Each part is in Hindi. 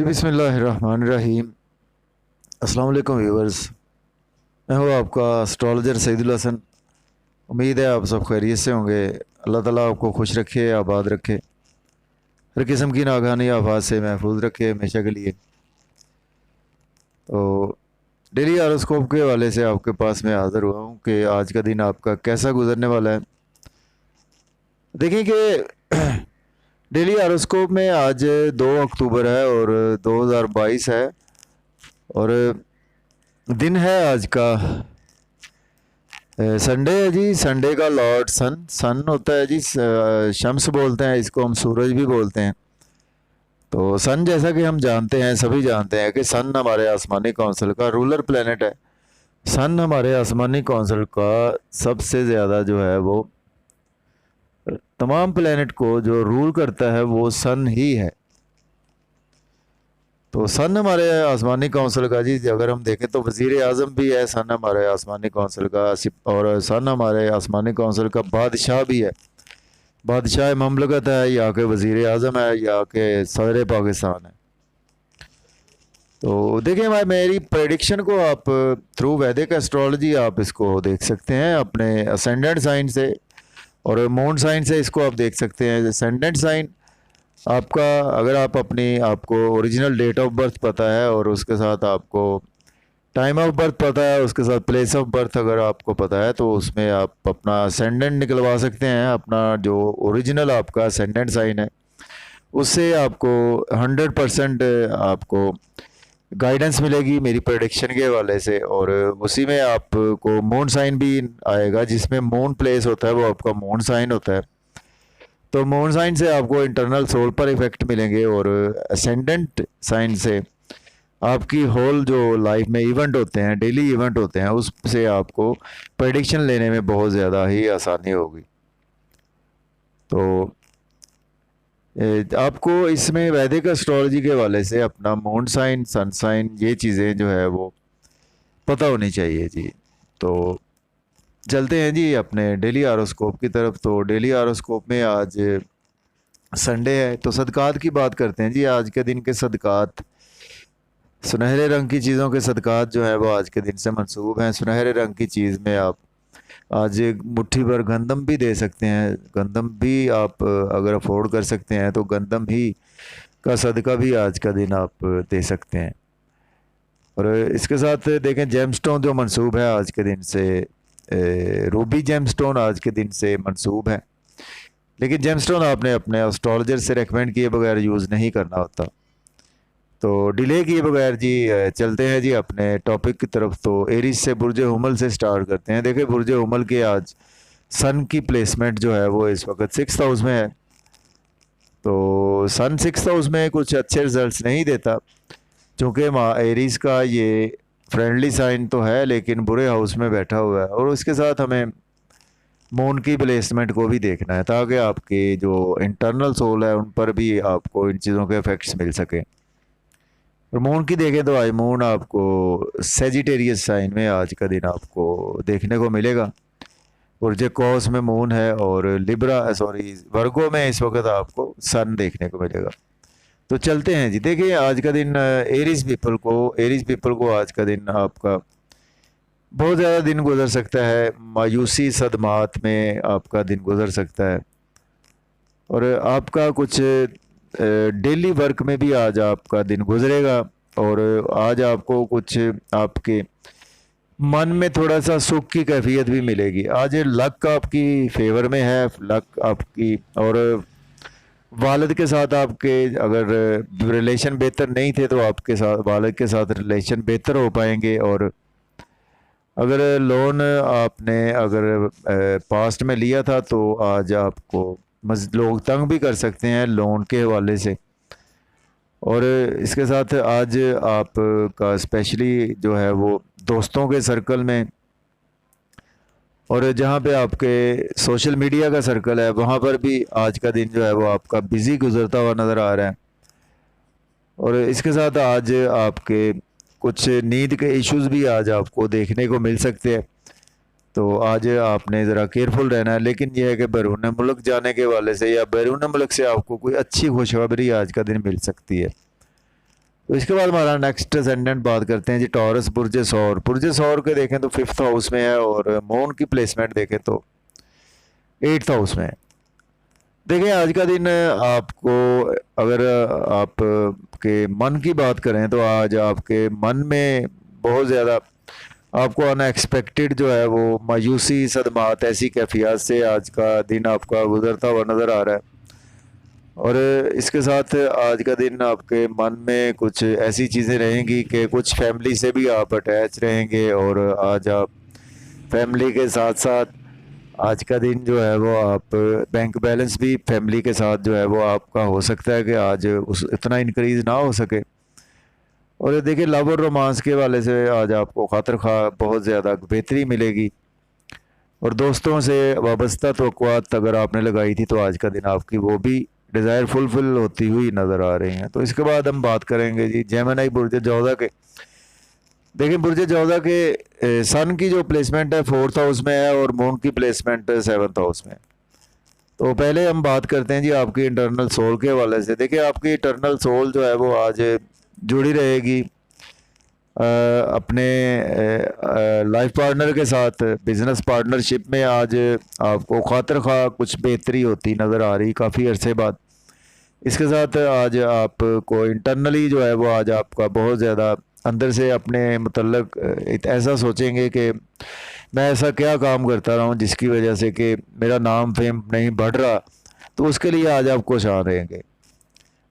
जी बिस्मिल्लाहिर्रहमानिर्रहीम। अस्सलाम वालेकुम व्यूवर्स। मैं हूँ आपका एस्ट्रोलॉजर सईदुल हसन। उम्मीद है आप सब खैरियत से होंगे। अल्लाह ताला आपको खुश रखे, आबाद रखे, हर किस्म की नागहानी आफात से महफूज रखे हमेशा के लिए। तो डेली हॉरोस्कोप के हवाले से आपके पास मैं हाज़िर हुआ हूँ कि आज का दिन आपका कैसा गुजरने वाला है। देखिए कि डेली हॉरोस्कोप में आज 2 अक्टूबर है और 2022 है और दिन है आज का संडे है जी। संडे का लॉर्ड सन होता है जी। शम्स बोलते हैं इसको, हम सूरज भी बोलते हैं। तो सन, जैसा कि हम जानते हैं, सभी जानते हैं कि सन हमारे आसमानी काउंसिल का रूलर प्लेनेट है। सन हमारे आसमानी काउंसिल का सबसे ज़्यादा जो है वो तमाम प्लेनेट को जो रूल करता है वो सन ही है। तो सन हमारे आसमानी काउंसिल का जी, अगर हम देखें तो वज़ीर आज़म भी है सन हमारे आसमानी काउंसिल का, और सन हमारे आसमानी काउंसिल का बादशाह भी है। बादशाह ममलकत है या कि वज़ीर आज़म है या कि सदर पाकिस्तान है। तो देखिए, मेरी प्रेडिक्शन को आप थ्रू वैदिक एस्ट्रोलॉजी आप इसको देख सकते हैं अपने असेंडेंट साइन से, और मून साइन से इसको आप देख सकते हैं। असेंडेंट साइन आपका, अगर आप आपको ओरिजिनल डेट ऑफ बर्थ पता है और उसके साथ आपको टाइम ऑफ बर्थ पता है, उसके साथ प्लेस ऑफ बर्थ अगर आपको पता है, तो उसमें आप अपना असेंडेंट निकलवा सकते हैं। अपना जो ओरिजिनल आपका असेंडेंट साइन है उससे आपको 100% आपको गाइडेंस मिलेगी मेरी प्रेडिक्शन के हवाले से। और उसी में आपको मून साइन भी आएगा, जिसमें मून प्लेस होता है वो आपका मून साइन होता है। तो मून साइन से आपको इंटरनल सोल पर इफेक्ट मिलेंगे, और असेंडेंट साइन से आपकी होल जो लाइफ में इवेंट होते हैं, डेली इवेंट होते हैं, उससे आपको प्रेडिक्शन लेने में बहुत ज़्यादा ही आसानी होगी। तो आपको इसमें वैदिक एस्ट्रोलॉजी के हवाले से अपना मून साइन, सन साइन, ये चीज़ें जो है वो पता होनी चाहिए जी। तो चलते हैं जी अपने डेली हॉरोस्कोप की तरफ। तो डेली हॉरोस्कोप में आज संडे है, तो सदकात की बात करते हैं जी। आज के दिन के सदकात, सुनहरे रंग की चीज़ों के सदकात जो है वो आज के दिन से मंसूब हैं। सुनहरे रंग की चीज़ में आप आज एक मुट्ठी भर गंदम भी दे सकते हैं। गंदम भी आप अगर अफोर्ड कर सकते हैं तो गंदम ही का सदका भी आज का दिन आप दे सकते हैं। और इसके साथ देखें, जेमस्टोन जो मंसूब है आज के दिन से, रूबी जेमस्टोन आज के दिन से मंसूब है। लेकिन जेमस्टोन आपने अपने एस्ट्रोलॉजर से रेकमेंड किए बगैर यूज़ नहीं करना होता। तो डिले किए बगैर जी चलते हैं जी अपने टॉपिक की तरफ। तो एरीज से बुर्ज हुमल से स्टार्ट करते हैं। देखिए, बुर्ज हुमल के आज सन की प्लेसमेंट जो है वो इस वक्त 6th हाउस में है। तो सन 6th हाउस में कुछ अच्छे रिजल्ट्स नहीं देता, क्योंकि एरीज का ये फ्रेंडली साइन तो है लेकिन बुरे हाउस में बैठा हुआ है। और उसके साथ हमें मून की प्लेसमेंट को भी देखना है, ताकि आपके जो इंटरनल सोल है उन पर भी आपको इन चीज़ों के इफेक्ट्स मिल सके। और मून की देखें तो आज मून आपको सेजिटेरियस साइन में आज का दिन आपको देखने को मिलेगा। बुर्ज कौस में मून है, और वर्गो में इस वक्त आपको सन देखने को मिलेगा। तो चलते हैं जी। देखिए, आज का दिन एरीज पीपल को आज का दिन आपका बहुत ज़्यादा दिन गुजर सकता है। मायूसी सदमात में आपका दिन गुजर सकता है, और आपका कुछ डेली वर्क में भी आज आपका दिन गुजरेगा। और आज आपको कुछ आपके मन में थोड़ा सा सुख की कैफियत भी मिलेगी। आज लक आपकी फेवर में है, लक आपकी। और वालिद के साथ आपके अगर रिलेशन बेहतर नहीं थे तो आपके साथ वालिद के साथ रिलेशन बेहतर हो पाएंगे। और अगर लोन आपने अगर पास्ट में लिया था तो आज आपको लोग तंग भी कर सकते हैं लोन के हवाले से। और इसके साथ आज आपका स्पेशली जो है वो दोस्तों के सर्कल में, और जहाँ पे आपके सोशल मीडिया का सर्कल है, वहाँ पर भी आज का दिन जो है वो आपका बिज़ी गुजरता हुआ नज़र आ रहा है। और इसके साथ आज आपके कुछ नींद के इश्यूज भी आज आपको देखने को मिल सकते हैं। तो आज आपने ज़रा केयरफुल रहना है। लेकिन यह है कि बैरून मुल्क जाने के वाले से या बैरून मुल्क से आपको कोई अच्छी खुशखबरी आज का दिन मिल सकती है। तो इसके बाद हमारा नेक्स्ट असेंडेंट बात करते हैं जी टॉरस बुर्ज सौर के देखें तो 5th हाउस में है, और मून की प्लेसमेंट देखें तो 8th हाउस में है। देखिए आज का दिन आपको, अगर आप के मन की बात करें तो आज आपके मन में बहुत ज़्यादा आपको अनएक्सपेक्टेड जो है वो मायूसी, सदमात, ऐसी कैफियत से आज का दिन आपका गुजरता हुआ नज़र आ रहा है। और इसके साथ आज का दिन आपके मन में कुछ ऐसी चीज़ें रहेंगी कि कुछ फैमिली से भी आप अटैच रहेंगे, और आज आप फैमिली के साथ साथ आज का दिन जो है वो आप बैंक बैलेंस भी फैमिली के साथ जो है वो आपका हो सकता है कि आज उस इतना इंक्रीज़ ना हो सके। और देखिए लव और रोमांस के वाले से आज आपको खातिर खा बहुत ज़्यादा बेहतरी मिलेगी, और दोस्तों से वाबस्ता तवक्कुआत अगर आपने लगाई थी तो आज का दिन आपकी वो भी डिज़ायर फुलफिल होती हुई नज़र आ रही हैं। तो इसके बाद हम बात करेंगे जी जेमिनी बुर्ज जौज़ा के। देखिए बुर्ज जौज़ा के सन की जो प्लेसमेंट है 4th हाउस में है, और मून की प्लेसमेंट 7th हाउस में है। तो पहले हम बात करते हैं जी आपकी इंटरनल सोल के हवाले से। देखिए आपकी इंटरनल सोल जो है वो आज जुड़ी रहेगी अपने लाइफ पार्टनर के साथ। बिजनेस पार्टनरशिप में आज आपको खातिर खा कुछ बेहतरी होती नज़र आ रही काफ़ी अरसे बाद। इसके साथ आज आपको इंटरनली जो है वो आज आपका बहुत ज़्यादा अंदर से अपने मतलब ऐसा सोचेंगे कि मैं ऐसा क्या काम करता रहा हूँ जिसकी वजह से कि मेरा नाम फेम नहीं बढ़ रहा, तो उसके लिए आज आप खुशहाल रहेंगे।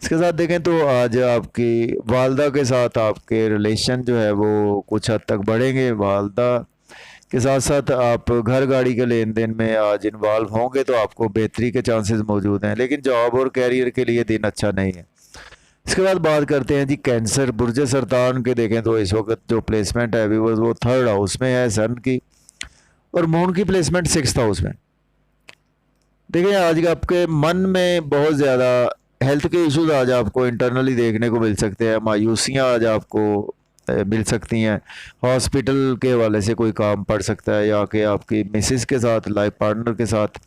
इसके साथ देखें तो आज आपकी वालदा के साथ आपके रिलेशन जो है वो कुछ हद तक बढ़ेंगे। वालदा के साथ साथ आप घर गाड़ी के लेन देन में आज इन्वॉल्व होंगे तो आपको बेहतरी के चांसेस मौजूद हैं, लेकिन जॉब और कैरियर के लिए दिन अच्छा नहीं है। इसके बाद बात करते हैं जी कैंसर बुर्ज सरतान के। देखें तो इस वक्त जो प्लेसमेंट है व्यूअर्स वो 3rd हाउस में है सन की, और मून की प्लेसमेंट 6th हाउस में। देखिए आज आपके मन में बहुत ज़्यादा हेल्थ के इश्यूज आज आपको इंटरनली देखने को मिल सकते हैं। मायूसियाँ आज आपको मिल सकती हैं। हॉस्पिटल के हवाले से कोई काम पड़ सकता है, या कि आपकी मिसेस के साथ, लाइफ पार्टनर के साथ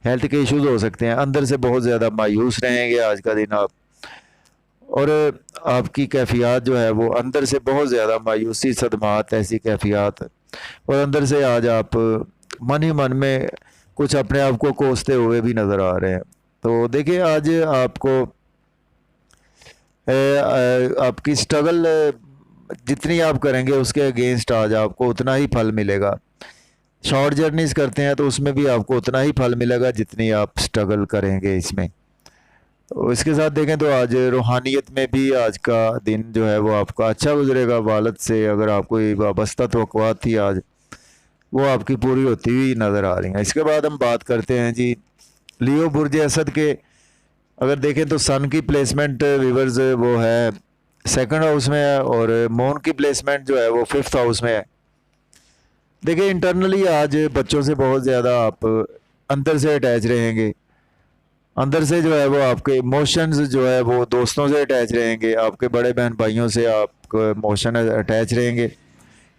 हेल्थ के इश्यूज हो सकते हैं। अंदर से बहुत ज़्यादा मायूस रहेंगे आज का दिन आप, और आपकी कैफियत जो है वो अंदर से बहुत ज़्यादा मायूसी, सदमात, ऐसी कैफियत, और अंदर से आज आप मन ही मन में कुछ अपने आप को कोसते हुए भी नज़र आ रहे हैं। तो देखिए आज आपको आपकी स्ट्रगल जितनी आप करेंगे उसके अगेंस्ट आज आपको उतना ही फल मिलेगा। शॉर्ट जर्नीज करते हैं तो उसमें भी आपको उतना ही फल मिलेगा जितनी आप स्ट्रगल करेंगे इसमें। तो इसके साथ देखें तो आज रूहानियत में भी आज का दिन जो है वो आपका अच्छा गुजरेगा। वालद से अगर आपको वाबस्ता तवक्कुआत थी आज वो आपकी पूरी होती हुई नज़र आ रही हैं। इसके बाद हम बात करते हैं जी लियो बुर्ज असद के। अगर देखें तो सन की प्लेसमेंट व्यूअर्स वो है 2nd हाउस में है, और मून की प्लेसमेंट जो है वो 5th हाउस में है। देखिए इंटरनली आज बच्चों से बहुत ज़्यादा आप अंदर से अटैच रहेंगे। अंदर से जो है वो आपके इमोशंस जो है वो दोस्तों से अटैच रहेंगे, आपके बड़े बहन भाइयों से आपको इमोशन अटैच रहेंगे।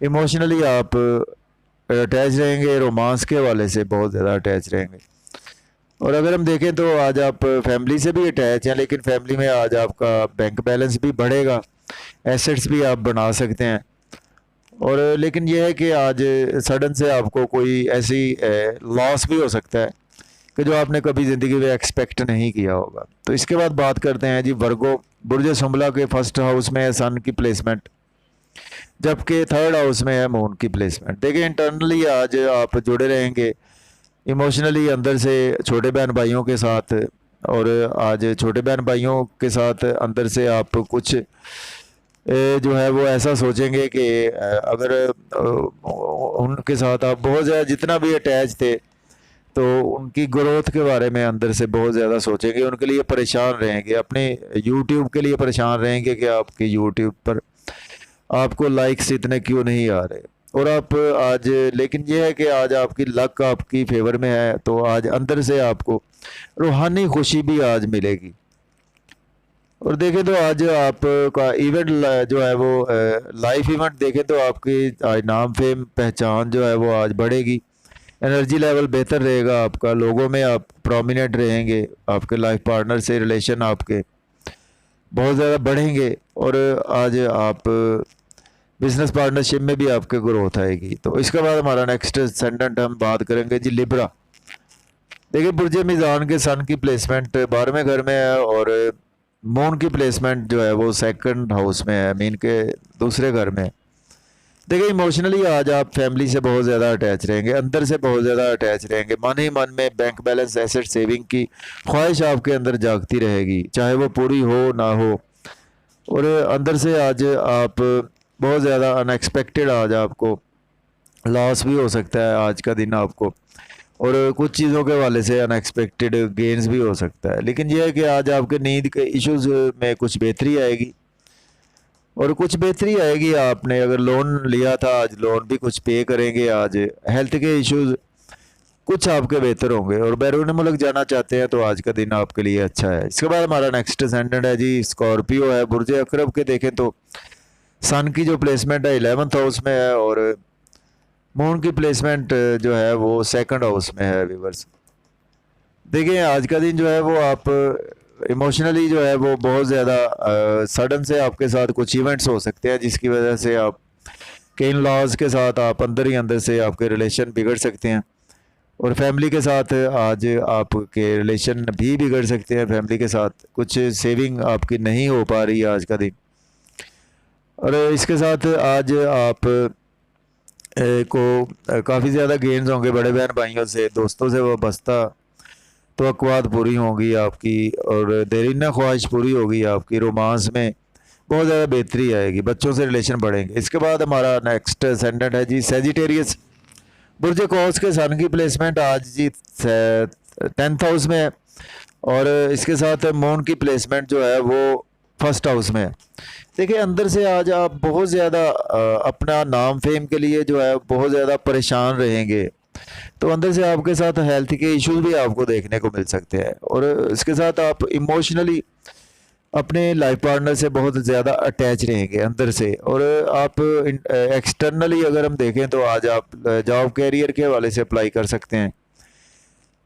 इमोशनली आप अटैच रहेंगे, रोमांस के हवाले से बहुत ज़्यादा अटैच रहेंगे। और अगर हम देखें तो आज आप फैमिली से भी अटैच हैं, लेकिन फैमिली में आज आपका बैंक बैलेंस भी बढ़ेगा, एसेट्स भी आप बना सकते हैं। और लेकिन यह है कि आज सडन से आपको कोई ऐसी लॉस भी हो सकता है कि जो आपने कभी ज़िंदगी में एक्सपेक्ट नहीं किया होगा। तो इसके बाद बात करते हैं जी वर्गो बुर्ज सुमला के 1st हाउस में है सन की प्लेसमेंट, जबकि 3rd हाउस में है मून की प्लेसमेंट। देखिए इंटरनली आज आप जुड़े रहेंगे इमोशनली अंदर से छोटे बहन भाइयों के साथ, और आज छोटे बहन भाइयों के साथ अंदर से आप कुछ जो है वो ऐसा सोचेंगे कि अगर उनके साथ आप बहुत ज़्यादा जितना भी अटैच थे तो उनकी ग्रोथ के बारे में अंदर से बहुत ज़्यादा सोचेंगे, उनके लिए परेशान रहेंगे, अपने यूट्यूब के लिए परेशान रहेंगे कि आपके यूट्यूब पर आपको लाइक्स इतने क्यों नहीं आ रहे। और आप आज लेकिन ये है कि आज आपकी लक आपकी फेवर में है, तो आज अंदर से आपको रूहानी खुशी भी आज मिलेगी। और देखें तो आज आपका इवेंट जो है वो लाइफ इवेंट देखें तो आपकी आज नाम फेम पहचान जो है वो आज बढ़ेगी, एनर्जी लेवल बेहतर रहेगा आपका, लोगों में आप प्रोमिनेंट रहेंगे, आपके लाइफ पार्टनर से रिलेशन आपके बहुत ज़्यादा बढ़ेंगे और आज आप बिजनेस पार्टनरशिप में भी आपके ग्रोथ आएगी। तो इसके बाद हमारा नेक्स्ट सेंडेंट हम बात करेंगे जी लिब्रा। देखिए बुर्ज मीज़ान के सन की प्लेसमेंट 12वें घर में है और मून की प्लेसमेंट जो है वो सेकंड हाउस में है, मीन के दूसरे घर में। देखिए इमोशनली आज आप फैमिली से बहुत ज़्यादा अटैच रहेंगे, अंदर से बहुत ज़्यादा अटैच रहेंगे। मन ही मन में बैंक बैलेंस एसेट सेविंग की ख्वाहिश आपके अंदर जागती रहेगी, चाहे वो पूरी हो ना हो। और अंदर से आज आप बहुत ज़्यादा अनएक्सपेक्टेड आज आपको लॉस भी हो सकता है आज का दिन आपको, और कुछ चीज़ों के हवाले से अनएक्सपेक्टेड गेन्स भी हो सकता है। लेकिन यह है कि आज आपके नींद के इश्यूज़ में कुछ बेहतरी आएगी, और कुछ बेहतरी आएगी। आपने अगर लोन लिया था आज लोन भी कुछ पे करेंगे। आज हेल्थ के इश्यूज़ कुछ आपके बेहतर होंगे, और बैरून मुल्क जाना चाहते हैं तो आज का दिन आपके लिए अच्छा है। इसके बाद हमारा नेक्स्ट असेंडेंट है जी स्कॉर्पियो है। बुर्ज अकरब के देखें तो सन की जो प्लेसमेंट है 11th हाउस में है, और मून की प्लेसमेंट जो है वो सेकंड हाउस में है। व्यूअर्स देखिए आज का दिन जो है वो आप इमोशनली जो है वो बहुत ज़्यादा सडन से आपके साथ कुछ इवेंट्स हो सकते हैं, जिसकी वजह से आप के इन लॉज के साथ आप अंदर ही अंदर से आपके रिलेशन बिगड़ सकते हैं, और फैमिली के साथ आज आपके रिलेशन भी बिगड़ सकते हैं। फैमिली के साथ कुछ सेविंग आपकी नहीं हो पा रही है आज का दिन, और इसके साथ आज आप को काफ़ी ज़्यादा गेंस होंगे बड़े बहन भाइयों से, दोस्तों से वो बस्ता तवक्कुआत पूरी होंगी आपकी, और देरीना ख्वाहिश पूरी होगी आपकी। रोमांस में बहुत ज़्यादा बेहतरी आएगी, बच्चों से रिलेशन बढ़ेंगे। इसके बाद हमारा नेक्स्ट असेंडेंट है जी सेजिटेरियस। बुर्ज कौस के सन की प्लेसमेंट आज जी 10th हाउस में है, और इसके साथ मून की प्लेसमेंट जो है वो फर्स्ट हाउस में है। देखिए अंदर से आज आप बहुत ज़्यादा अपना नाम फेम के लिए जो है बहुत ज़्यादा परेशान रहेंगे, तो अंदर से आपके साथ हेल्थ के इश्यूज भी आपको देखने को मिल सकते हैं, और इसके साथ आप इमोशनली अपने लाइफ पार्टनर से बहुत ज़्यादा अटैच रहेंगे अंदर से। और आप एक्सटर्नली अगर हम देखें तो आज आप जॉब कैरियर के हवाले से अप्लाई कर सकते हैं।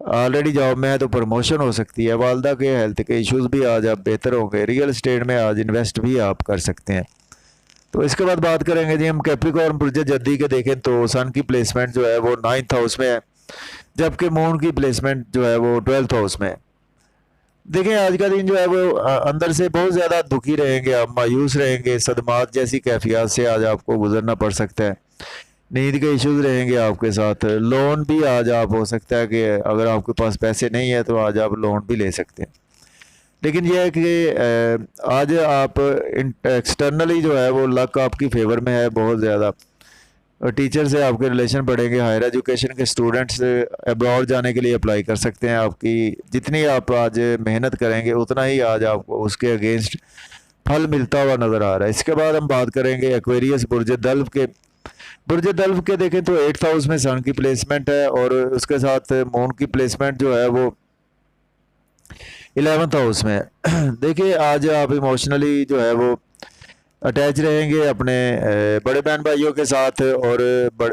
ऑलरेडी जॉब में है तो प्रमोशन हो सकती है। वालदा के हेल्थ के इश्यूज भी आज आप बेहतर होंगे। रियल एस्टेट में आज इन्वेस्ट भी आप कर सकते हैं। तो इसके बाद बात करेंगे जी हम कैप्रिकॉर्न बुर्ज जद्दी के देखें तो सन की प्लेसमेंट जो है वो 9th हाउस में है, जबकि मून की प्लेसमेंट जो है वो 12th हाउस में है। देखिए आज का दिन जो है वो अंदर से बहुत ज़्यादा दुखी रहेंगे, आप मायूस रहेंगे, सदमात जैसी कैफियत से आज आपको गुजरना पड़ सकता है। नींद के इश्यूज रहेंगे आपके साथ। लोन भी आज आप हो सकता है कि अगर आपके पास पैसे नहीं है तो आज आप लोन भी ले सकते हैं। लेकिन यह है कि आज आप एक्सटर्नली जो है वो लक आपकी फेवर में है बहुत ज़्यादा, और टीचर से आपके रिलेशन बढ़ेंगे। हायर एजुकेशन के स्टूडेंट्स अब्रॉड जाने के लिए अप्लाई कर सकते हैं। आपकी जितनी आप आज मेहनत करेंगे उतना ही आज आपको उसके अगेंस्ट फल मिलता हुआ नज़र आ रहा है। इसके बाद हम बात करेंगे एक्वेरियस बुर्ज दल्फ के। बुर्ज दल्फ के देखें तो 8th हाउस में सन की प्लेसमेंट है, और उसके साथ मून की प्लेसमेंट जो है वो 11th हाउस में है। देखिए आज आप इमोशनली जो है वो अटैच रहेंगे अपने बड़े बहन भाइयों के साथ, और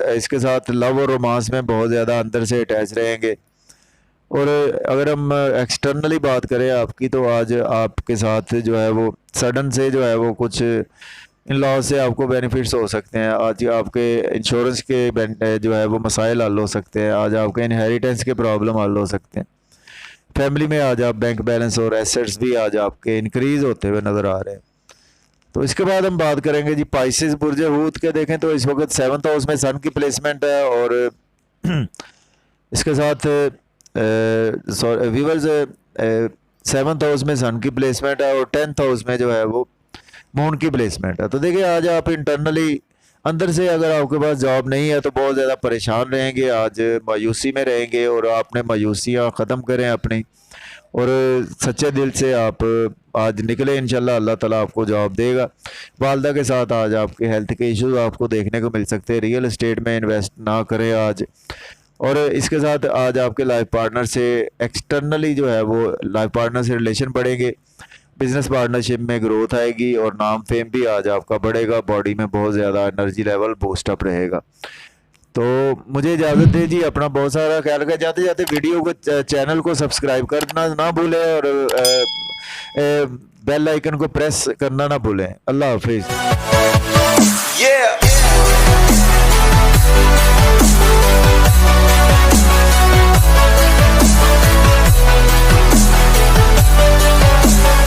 इसके साथ लव और रोमांस में बहुत ज़्यादा अंदर से अटैच रहेंगे। और अगर हम एक्सटर्नली बात करें आपकी तो आज आपके साथ जो है वो सडन से जो है वो कुछ इन लॉ से आपको बेनिफिट्स हो सकते हैं। आज आपके इंश्योरेंस के जो है वो मसाइल हल हो सकते हैं। आज आपके इनहेरिटेंस के प्रॉब्लम हल हो सकते हैं। फैमिली में आज आप बैंक बैलेंस और एसेट्स भी आज आपके इंक्रीज़ होते हुए नज़र आ रहे हैं। तो इसके बाद हम बात करेंगे जी पाइसेस बुर्ज हूत के देखें तो इस वक्त 7th हाउस में सन की प्लेसमेंट है, और इसके साथ व्यूअर्स 7th हाउस में सन की प्लेसमेंट है, और 10th हाउस में जो है वो मून की प्लेसमेंट है। तो देखिए आज आप इंटरनली अंदर से अगर आपके पास जॉब नहीं है तो बहुत ज़्यादा परेशान रहेंगे, आज मायूसी में रहेंगे, और आपने मायूसियाँ ख़त्म करें अपनी, और सच्चे दिल से आप आज निकले। इंशाल्लाह अल्लाह ताला आपको जवाब देगा। वालदा के साथ आज आपके हेल्थ के इश्यूज आपको देखने को मिल सकते हैं। रियल एस्टेट में इन्वेस्ट ना करें आज, और इसके साथ आज आपके लाइफ पार्टनर से एक्सटर्नली जो है वो लाइफ पार्टनर से रिलेशन बढ़ेंगे। बिजनेस पार्टनरशिप में ग्रोथ आएगी, और नाम फेम भी आज आपका बढ़ेगा। बॉडी में बहुत ज़्यादा एनर्जी लेवल बूस्टअप रहेगा। तो मुझे इजाज़त दें जी, अपना बहुत सारा ख्याल रखें। जाते जाते वीडियो को चैनल को सब्सक्राइब करना ना भूलें और बेल आइकन को प्रेस करना ना भूलें। अल्लाह हाफिज़।